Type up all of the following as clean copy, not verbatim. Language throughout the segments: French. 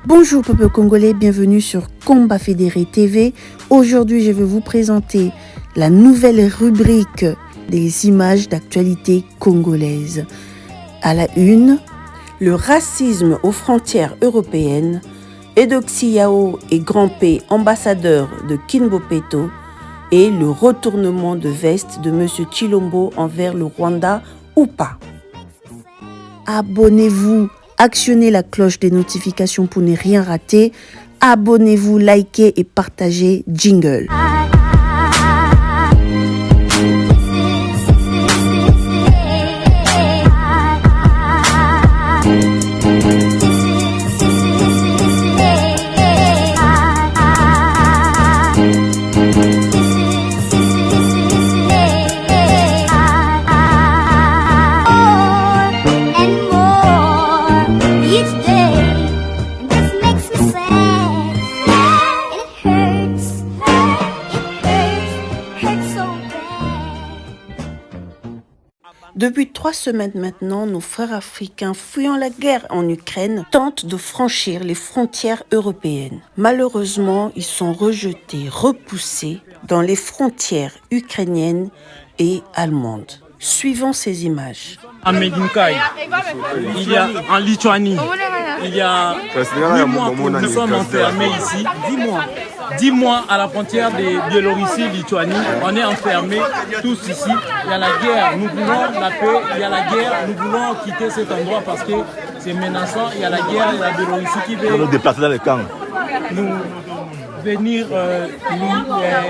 Bonjour peuple congolais, bienvenue sur Combat Fédéré TV. Aujourd'hui, je vais vous présenter la nouvelle rubrique des images d'actualité congolaise. À la une, le racisme aux frontières européennes. Eudoxie Yao et Grand P, ambassadeur de Kinbopeto, et le retournement de veste de M. Chilombo envers le Rwanda ou pas. Abonnez-vous, actionnez la cloche des notifications pour ne rien rater. Abonnez-vous, likez et partagez. Jingle. Depuis 3 semaines maintenant, nos frères africains fuyant la guerre en Ukraine tentent de franchir les frontières européennes. Malheureusement, ils sont rejetés, repoussés dans les frontières ukrainiennes et allemandes. Suivons ces images. À Medinkai, il y a en Lituanie, il y a 8 mois que nous sommes enfermés ici. 10 mois à la frontière de Biélorussie-Lituanie, on est enfermés tous ici. Il y a la guerre, nous voulons la paix, il y a la guerre, nous voulons quitter cet endroit parce que c'est menaçant. Il y a la guerre, il y a la Biélorussie qui veut nous déplacer dans les camps. Venir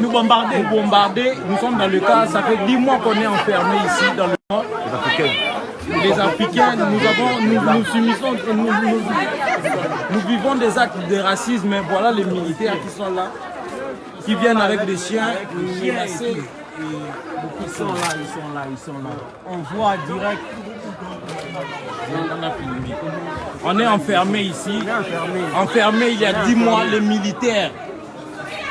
nous bombarder. Nous sommes dans le cas, ça fait 10 mois qu'on est enfermés ici dans le camp. Les Africains, nous subissons, nous vivons des actes de racisme. Voilà les militaires qui sont là, qui viennent avec des chiens, menacés. Ils sont là. On voit direct. On est enfermés ici. Enfermés il y a 10 mois, les militaires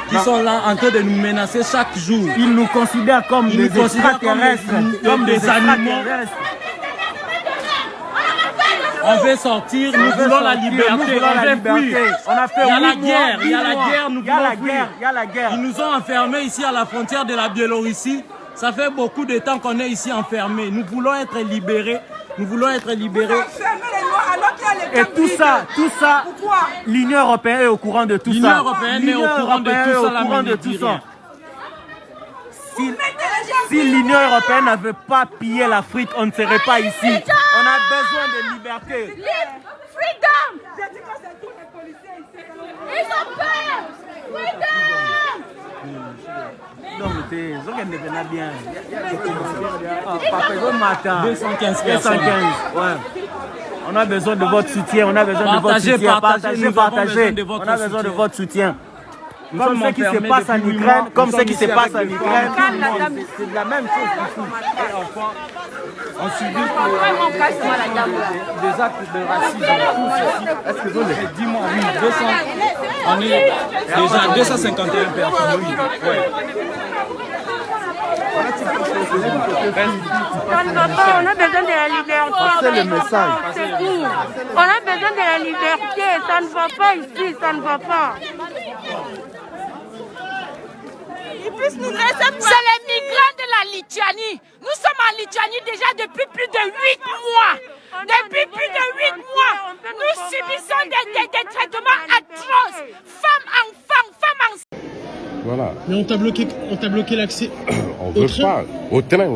qui sont là en train de nous menacer chaque jour. Ils nous considèrent comme des extraterrestres, comme des animaux. On veut sortir, nous voulons la liberté, on veut fuir. Il y a la guerre, nous voulons fuir. Ils nous ont enfermés ici à la frontière de la Biélorussie. Ça fait beaucoup de temps qu'on est ici enfermés. Nous voulons être libérés. Et tout ça, l'Union européenne est au courant de tout ça. L'Union européenne est au courant de tout ça. Si l'Union européenne n'avait pas pillé l'Afrique, on ne serait pas ici. On a besoin de liberté. Freedom! J'ai dit que c'est tous les policiers ici. Ils ont peur! Freedom! Non, mais c'est bien. 215 personnes. Ouais. On a besoin de votre soutien. On a besoin de votre soutien. Partagez. On a besoin de votre soutien. Comme ce qui se passe en Ukraine, c'est la même chose ici. Et enfin, on subit des actes de racisme tous ici. Est-ce que vous les 10 mois, oui, 200, on est déjà 251 personnes, oui. Ouais. Ça ne va pas, on a besoin de la liberté. C'est le message. C'est tout. On a besoin de la liberté, ça ne va pas ici, ça ne va pas. C'est les migrants de la Lituanie. Nous sommes en Lituanie déjà depuis plus de 8 mois. Depuis plus de 8 mois, nous subissons des traitements atroces. Femme en Voilà. Mais on t'a bloqué l'accès. On veut pas. Au train.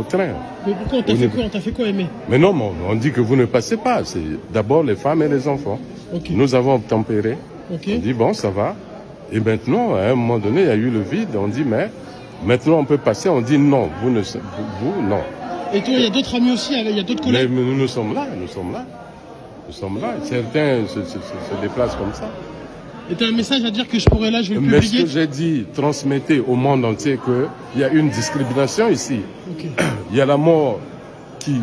Mais pourquoi on t'a fait quoi, Aimé? Mais non, on dit que vous ne passez pas. C'est d'abord les femmes et les enfants. Okay. Nous avons obtempéré. Okay. On dit bon, ça va. Et maintenant, à un moment donné, il y a eu le vide. On dit mais maintenant on peut passer. On dit non, vous non. Et toi, il y a d'autres amis aussi, il y a d'autres collègues. Mais nous sommes là. Certains se déplacent comme ça. Et tu as un message à dire que je pourrais là, je vais le Mais publier. ce que j'ai dit, transmettez au monde entier qu'il y a une discrimination ici. Okay. Il y a la mort qui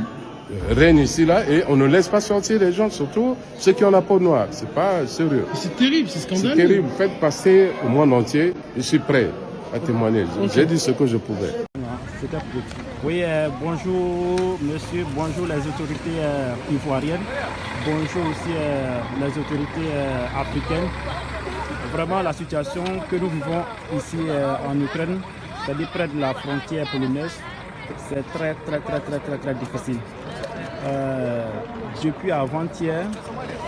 règne ici, là, et on ne laisse pas sortir les gens, surtout ceux qui ont la peau noire. C'est pas sérieux. C'est terrible, c'est scandaleux. C'est terrible. Faites passer au monde entier, je suis prêt. à témoigner. J'ai dit ce que je pouvais. Oui, bonjour monsieur, bonjour les autorités ivoiriennes, bonjour aussi les autorités africaines. Vraiment la situation que nous vivons ici en Ukraine, c'est-à-dire près de la frontière polonaise, c'est très difficile. Depuis avant-hier,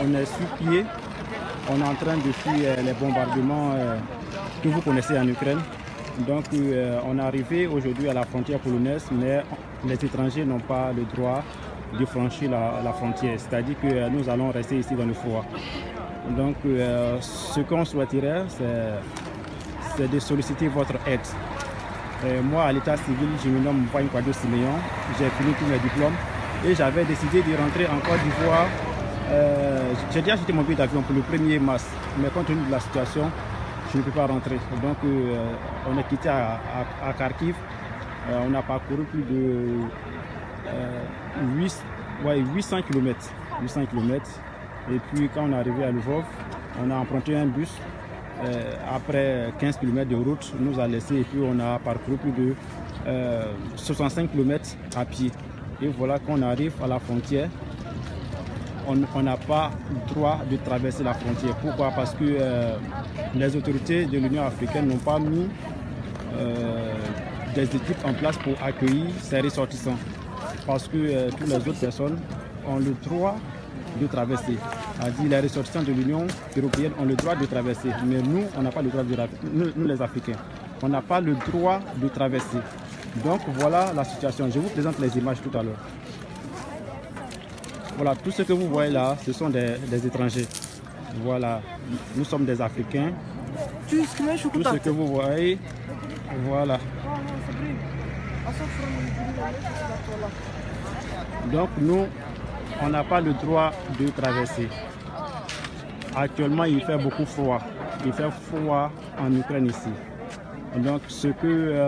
on est sur pied, on est en train de fuir les bombardements que vous connaissez en Ukraine. Donc on est arrivé aujourd'hui à la frontière polonaise, mais les étrangers n'ont pas le droit de franchir la frontière. C'est-à-dire que nous allons rester ici dans le froid. Donc ce qu'on souhaiterait, c'est de solliciter votre aide. Moi, à l'état civil, je me nomme Mpagne Kwado Siméon, j'ai fini tous mes diplômes et j'avais décidé de rentrer en Côte d'Ivoire. J'ai déjà acheté mon billet d'avion pour le 1er mars, mais compte tenu de la situation, je ne peux pas rentrer. Donc on est quitté à Kharkiv. On a parcouru plus de 800 km. Et puis quand on est arrivé à Lvov, on a emprunté un bus. Après 15 km de route, nous a laissé et puis on a parcouru plus de 65 km à pied. Et voilà qu'on arrive à la frontière. On n'a pas le droit de traverser la frontière. Pourquoi? Parce que les autorités de l'Union africaine n'ont pas mis des équipes en place pour accueillir ces ressortissants. Parce que toutes les autres personnes ont le droit de traverser. C'est-à-dire les ressortissants de l'Union européenne ont le droit de traverser. Mais nous, on n'a pas le droit de traverser. Nous les Africains, on n'a pas le droit de traverser. Donc voilà la situation. Je vous présente les images tout à l'heure. Voilà, tout ce que vous voyez là, ce sont des étrangers. Voilà, nous sommes des Africains. Tout ce que vous voyez, voilà. Donc nous, on n'a pas le droit de traverser. Actuellement, il fait beaucoup froid. Il fait froid en Ukraine ici. Donc ce que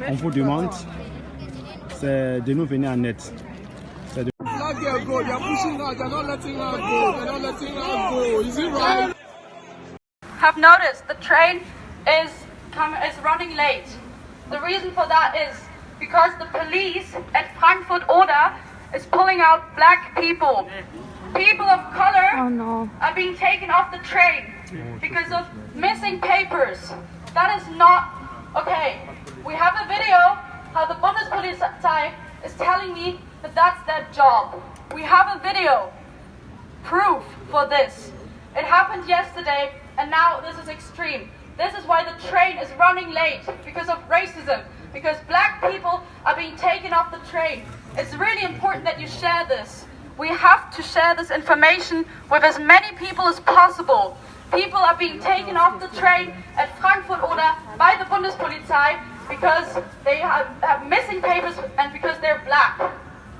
on vous demande, c'est de nous venir en aide. Have noticed the train is running late. The reason for that is because the police at Frankfurt Oder is pulling out black people. People of color are being taken off the train because of missing papers. That is not okay. We have a video how the Bundespolizei is telling me that that's their job. We have a video, proof for this. It happened yesterday and now this is extreme. This is why the train is running late, because of racism, because black people are being taken off the train. It's really important that you share this. We have to share this information with as many people as possible. People are being taken off the train at Frankfurt Oder by the Bundespolizei because they have missing papers and because they're black.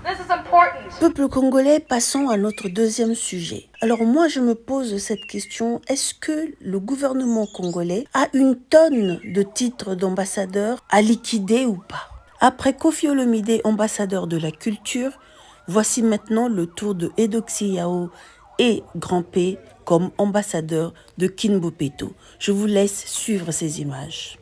This is important. Peuple congolais, passons à notre deuxième sujet. Alors moi, je me pose cette question, est-ce que le gouvernement congolais a une tonne de titres d'ambassadeur à liquider ou pas? Après Kofi Olomide, ambassadeur de la culture, voici maintenant le tour de Eudoxie Yao et Grand P comme ambassadeur de Kinbopeto. Je vous laisse suivre ces images.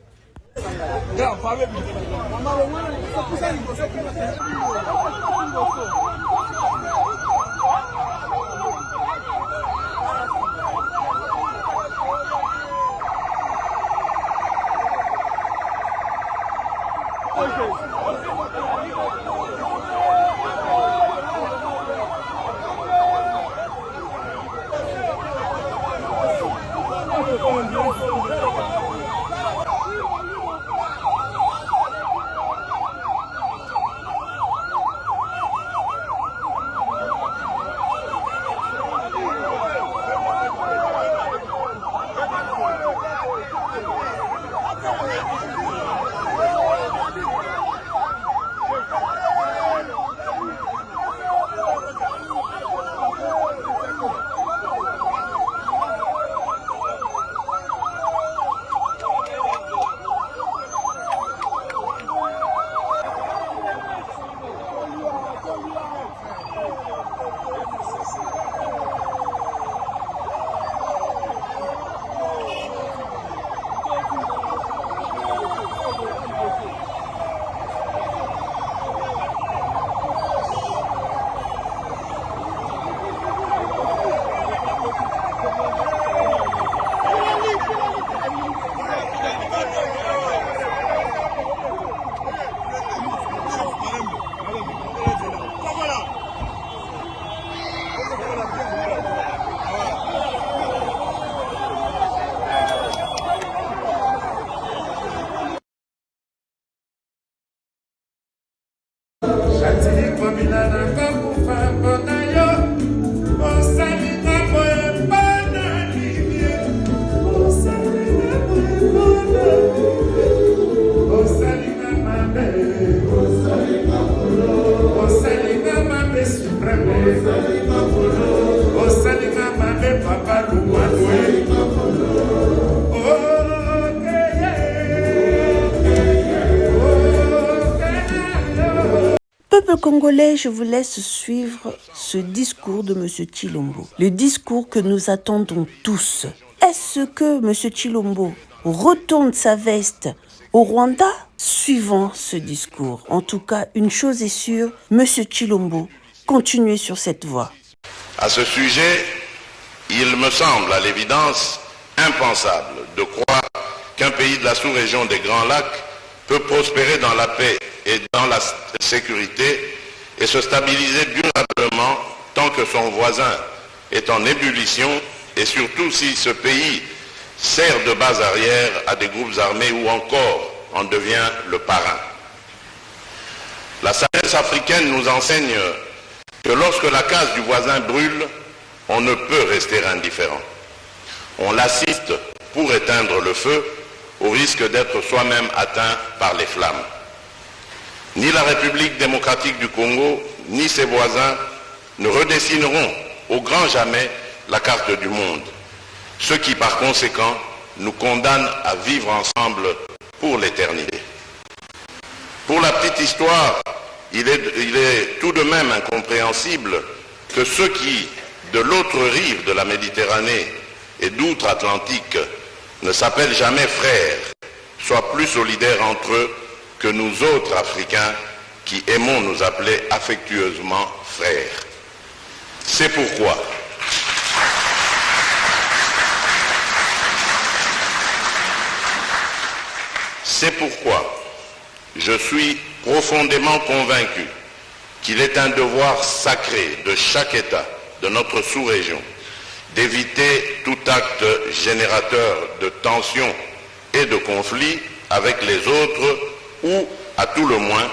Congolais, je vous laisse suivre ce discours de M. Tshilombo. Le discours que nous attendons tous. Est-ce que M. Tshilombo retourne sa veste au Rwanda? Suivant ce discours. En tout cas, une chose est sûre, M. Tshilombo, continuez sur cette voie. À ce sujet, il me semble à l'évidence impensable de croire qu'un pays de la sous-région des Grands Lacs peut prospérer dans la paix et dans la sécurité et se stabiliser durablement tant que son voisin est en ébullition et surtout si ce pays sert de base arrière à des groupes armés ou encore en devient le parrain. La sagesse africaine nous enseigne que lorsque la case du voisin brûle, on ne peut rester indifférent. On l'assiste pour éteindre le feu au risque d'être soi-même atteint par les flammes. Ni la République démocratique du Congo, ni ses voisins ne redessineront au grand jamais la carte du monde, ce qui par conséquent nous condamne à vivre ensemble pour l'éternité. Pour la petite histoire, il est tout de même incompréhensible que ceux qui, de l'autre rive de la Méditerranée et d'outre-Atlantique, ne s'appellent jamais frères, soient plus solidaires entre eux que nous autres Africains qui aimons nous appeler affectueusement frères. C'est pourquoi je suis profondément convaincu qu'il est un devoir sacré de chaque État de notre sous-région d'éviter tout acte générateur de tensions et de conflits avec les autres ou, à tout le moins,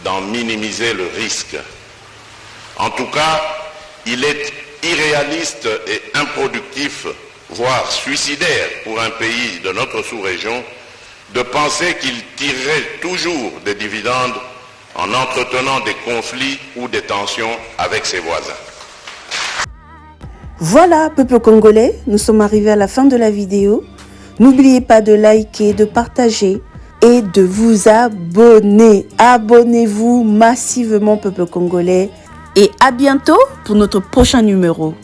d'en minimiser le risque. En tout cas, il est irréaliste et improductif, voire suicidaire pour un pays de notre sous-région, de penser qu'il tirerait toujours des dividendes en entretenant des conflits ou des tensions avec ses voisins. Voilà, peuple congolais, nous sommes arrivés à la fin de la vidéo. N'oubliez pas de liker, de partager et de vous abonner. Abonnez-vous massivement, peuple congolais. Et à bientôt pour notre prochain numéro.